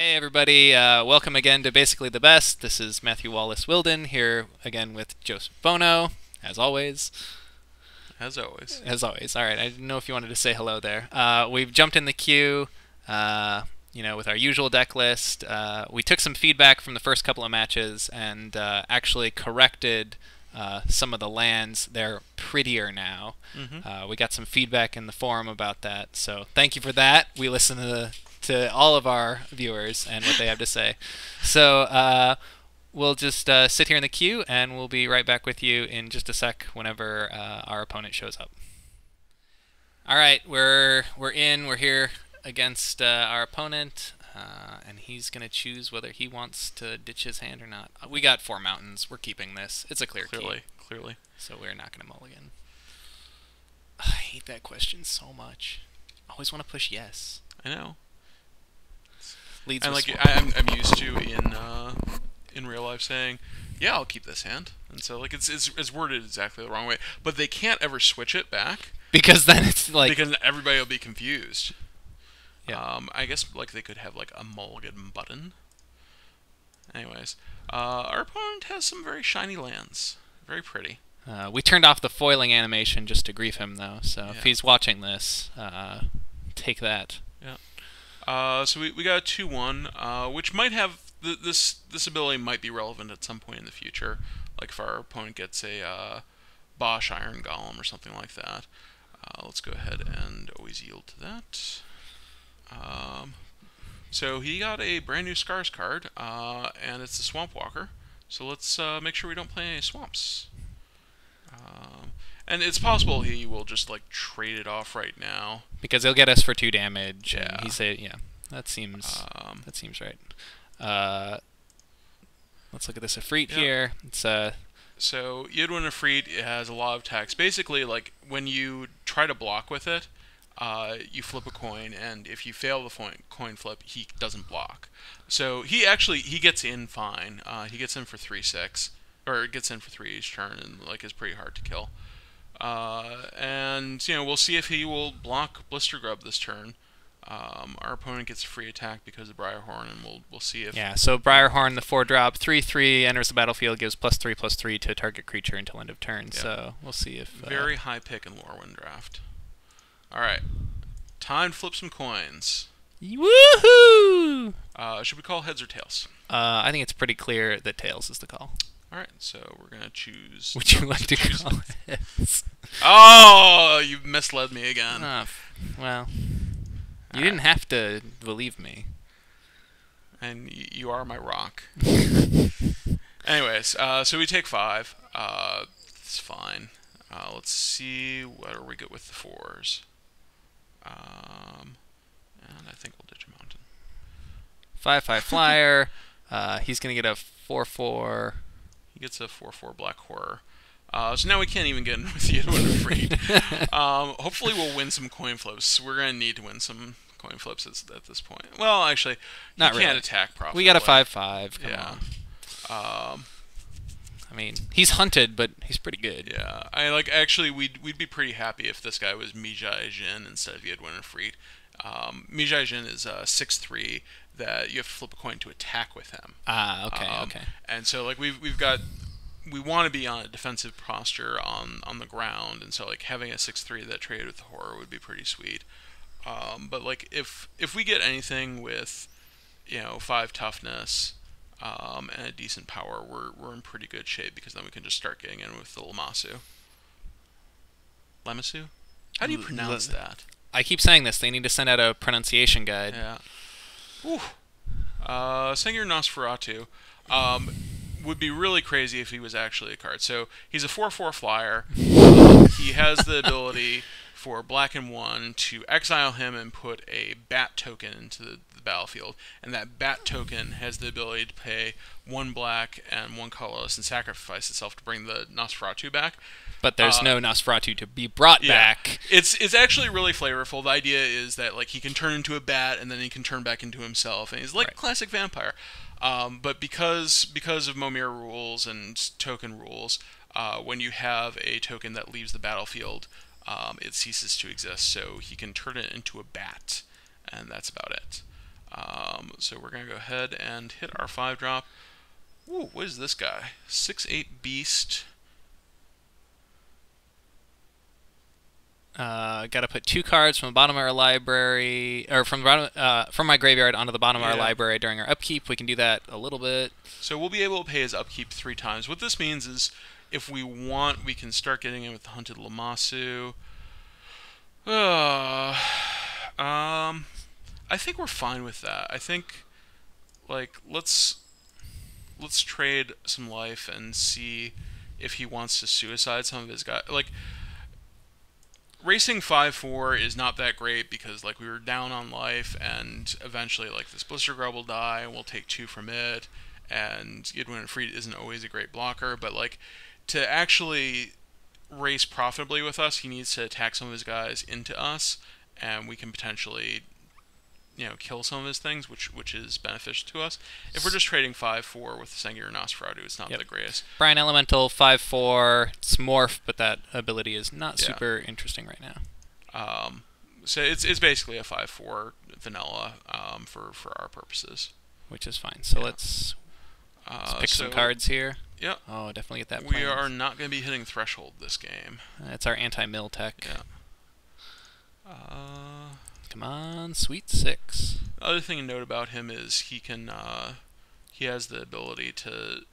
Hey everybody, welcome again to Basically the Best. This is Matthew Wallace Wilden here again with Joseph Bono, as always. As always. As always. All right, I didn't know if you wanted to say hello there. We've jumped in the queue, with our usual deck list. We took some feedback from the first couple of matches and actually corrected some of the lands. They're prettier now. We got some feedback in the forum about that, so thank you for that. We listen to all of our viewers and what they have to say. So we'll just sit here in the queue, and we'll be right back with you in just a sec whenever our opponent shows up. All right, we're here against our opponent, and he's gonna choose whether he wants to ditch his hand or not. We got 4 mountains. We're keeping this. It's a clear key. Clearly. So we're not gonna mulligan. I hate that question so much. I always want to push yes. I know. Leads And with like swamp. I'm used to in real life saying, yeah, I'll keep this hand, and so like it's worded exactly the wrong way, but they can't ever switch it back Because then it's like because everybody will be confused. Yeah. I guess like they could have like a mulligan button. Anyways, our opponent has some very shiny lands, very pretty. We turned off the foiling animation just to grief him, though. So if Yeah. he's watching this, take that. Yeah. So we got a 2/1, which might have this ability might be relevant at some point in the future, like if our opponent gets a Bosch Iron Golem or something like that. Let's go ahead and always yield to that. So he got a brand new Scars card, and it's the Swamp Walker. So let's make sure we don't play any swamps. And it's possible he will just like trade it off right now. Because he'll get us for 2 damage. Yeah. And he said, yeah, that seems right. Let's look at this Efreet here. It's So Yidwin Efreet has a lot of attacks. Basically, like when you try to block with it, you flip a coin, and if you fail the coin flip, he doesn't block. So he gets in fine. He gets in for 3/6, or gets in for 3 each turn, and like is pretty hard to kill. And we'll see if he will block Blister Grub this turn. Our opponent gets a free attack because of Briarhorn, and we'll see if... yeah, so Briarhorn, the 4-drop, 3/3, enters the battlefield, gives +3/+3 to a target creature until end of turn. Yeah. So we'll see if... very high pick in Lorwyn draft. Alright. Time to flip some coins. Woohoo! Should we call heads or tails? I think it's pretty clear that tails is the call. Alright, so we're going to choose... Would you like to call heads? Oh, you misled me again. Well... You didn't have to believe me. And you are my rock. Anyways, so we take 5. It's fine. Let's see where we get with the 4s. And I think we'll ditch a mountain. 5/5 flyer. He's going to get a 4/4. He gets a 4/4 Black Horror. So now we can't even get in with Yidwin Efreet. Hopefully we'll win some coin flips. We're going to need to win some coin flips at this point. Well, actually, not really. Can't attack properly. We got a 5/5. Come yeah. on. I mean, he's hunted, but he's pretty good. Yeah. Actually, we'd be pretty happy if this guy was Mijai Jin instead of Yidwin Efreet. Mijai Jin is a 6/3 that you have to flip a coin to attack with him. Okay, okay. And so like we want to be on a defensive posture on the ground, and so like having a 6/3 that traded with the horror would be pretty sweet. But like if we get anything with 5 toughness and a decent power, we're in pretty good shape, because then we can just start getting in with the Lamassu. Lamassu? How do you pronounce that? I keep saying this. They need to send out a pronunciation guide. Yeah. Whew. Sengir Nosferatu. Would be really crazy if he was actually a card. So he's a 4/4 flyer. He has the ability for black and 1 to exile him and put a bat token into the battlefield, and that bat token has the ability to pay 1 black and 1 colorless and sacrifice itself to bring the Nosferatu back. But there's no Nosferatu to be brought back. It's actually really flavorful. The idea is that like he can turn into a bat, and then he can turn back into himself, and he's like classic vampire. But because of Momir rules and token rules, when you have a token that leaves the battlefield, it ceases to exist. So he can turn it into a bat, and that's about it. So we're going to go ahead and hit our 5-drop. Ooh, what is this guy? 6/8 Beast. Got to put 2 cards from the bottom of our library, or from the bottom, from my graveyard onto the bottom of our library during our upkeep. We can do that a little bit. So we'll be able to pay his upkeep 3 times. What this means is, if we want, we can start getting in with the Hunted Lamassu. I think we're fine with that. I think, like, let's trade some life and see if he wants to suicide some of his guys. Like, racing 5/4 is not that great because, like, we were down on life, and eventually, like, this Blister Grub will die, and we'll take 2 from it, and Gidwin and Freed isn't always a great blocker, but, like, to actually race profitably with us, he needs to attack some of his guys into us, and we can potentially, you know, kill some of his things, which is beneficial to us. If we're just trading 5/4 with Sengir Nosferatu, it's not the greatest. Brian Elemental 5/4. It's morph, but that ability is not super interesting right now. So it's basically a 5/4 vanilla for our purposes, which is fine. So let's pick some cards here. Yeah. Oh, definitely get that. We are not going to be hitting Threshold this game. It's our anti-mill tech. Yeah. Come on, sweet 6. The other thing to note about him is he has the ability to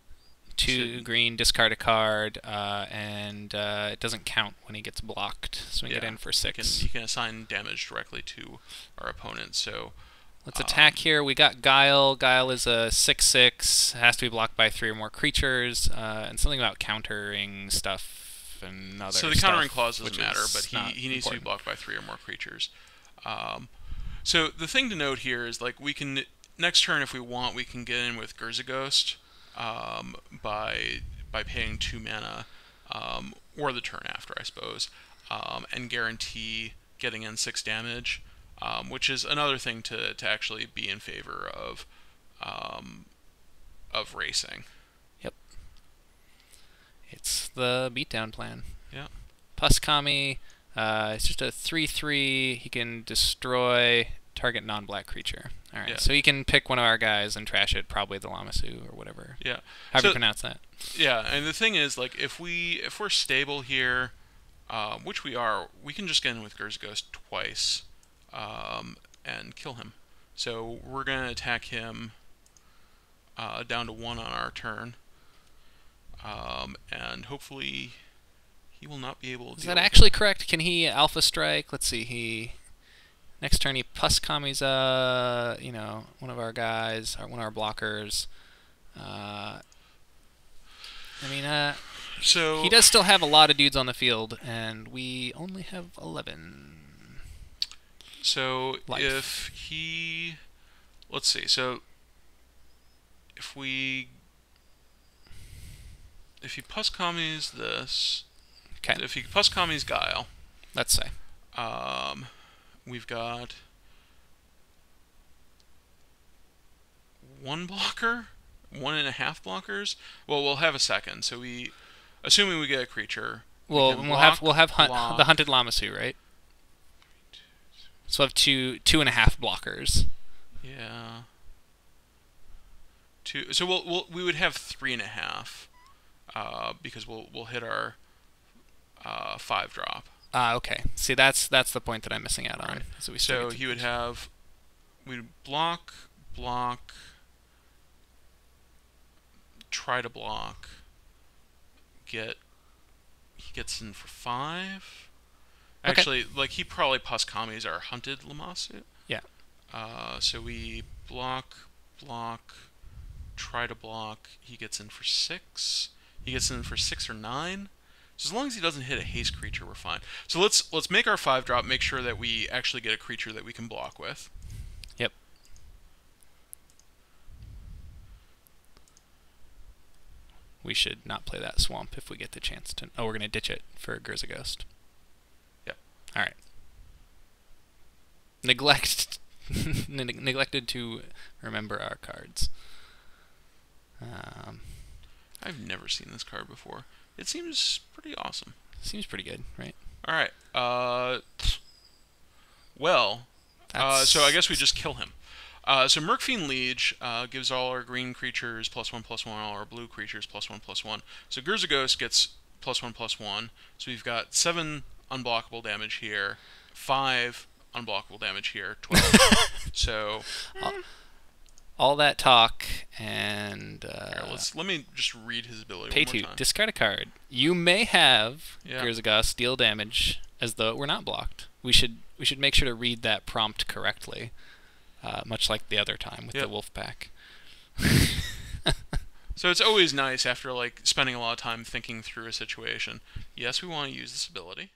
2 green, discard a card, and it doesn't count when he gets blocked, so we get in for 6. He can assign damage directly to our opponent. So let's attack here. We got Guile. Guile is a 6/6, has to be blocked by 3 or more creatures, and something about countering stuff and other So the countering clause doesn't matter, but he needs to be blocked by 3 or more creatures. So the thing to note here is, like, we can, next turn if we want, we can get in with Gurza Ghost by paying 2 mana, or the turn after, I suppose, and guarantee getting in 6 damage, which is another thing to actually be in favor of racing. Yep. It's the beatdown plan. Yeah. Puskami, it's just a 3/3. He can destroy target non-black creature. All right, so he can pick one of our guys and trash it, probably the Lamassu or whatever. Yeah. However you pronounce that. Yeah, and the thing is, like, if we're stable here, which we are, we can just get in with Gurza Ghost twice, and kill him. So we're gonna attack him down to 1 on our turn, and hopefully he will not be able to. Is that actually correct? Can he Alpha Strike? Let's see. Next turn he Puskami's one of our guys, or one of our blockers. So he does still have a lot of dudes on the field, and we only have 11. So life. If he, let's see. So if he Puskami's this, if he Puskami's Guile, let's say, we've got 1 blocker, 1.5 blockers. Well, we'll have a second. So assuming we get a creature. Well, we'll have the Hunted Lamassu, right? So we'll have 2.5 blockers. Yeah. 2. So we would have 3.5, because we'll hit our 5-drop. Okay. See, that's the point that I'm missing out on. Right. So he would have, we'd block, try to block, he gets in for 5. Actually, like, he probably Puskami's our Hunted Lamassu. Yeah. So we block, try to block, he gets in for 6. He gets in for 6 or 9. So as long as he doesn't hit a haste creature, we're fine. So let's make our 5-drop, make sure that we actually get a creature that we can block with. Yep. We should not play that swamp if we get the chance to. Oh, we're going to ditch it for Gurza Ghost. Yep. All right. Neglected to remember our cards. I've never seen this card before. It seems pretty awesome. Seems pretty good, right? All right. Well, so I guess we just kill him. So Murkfiend Liege gives all our green creatures +1/+1, all our blue creatures +1/+1. So Gurzagos gets +1/+1. So we've got 7 unblockable damage here, 5 unblockable damage here, 12. So all that talk and here, let me just read his ability pay one 2, more time. discard a card. You may have Yeah. Gurzagos deal damage as though it were not blocked. We should make sure to read that prompt correctly, much like the other time with the wolf pack. So it's always nice after like spending a lot of time thinking through a situation. Yes, we want to use this ability.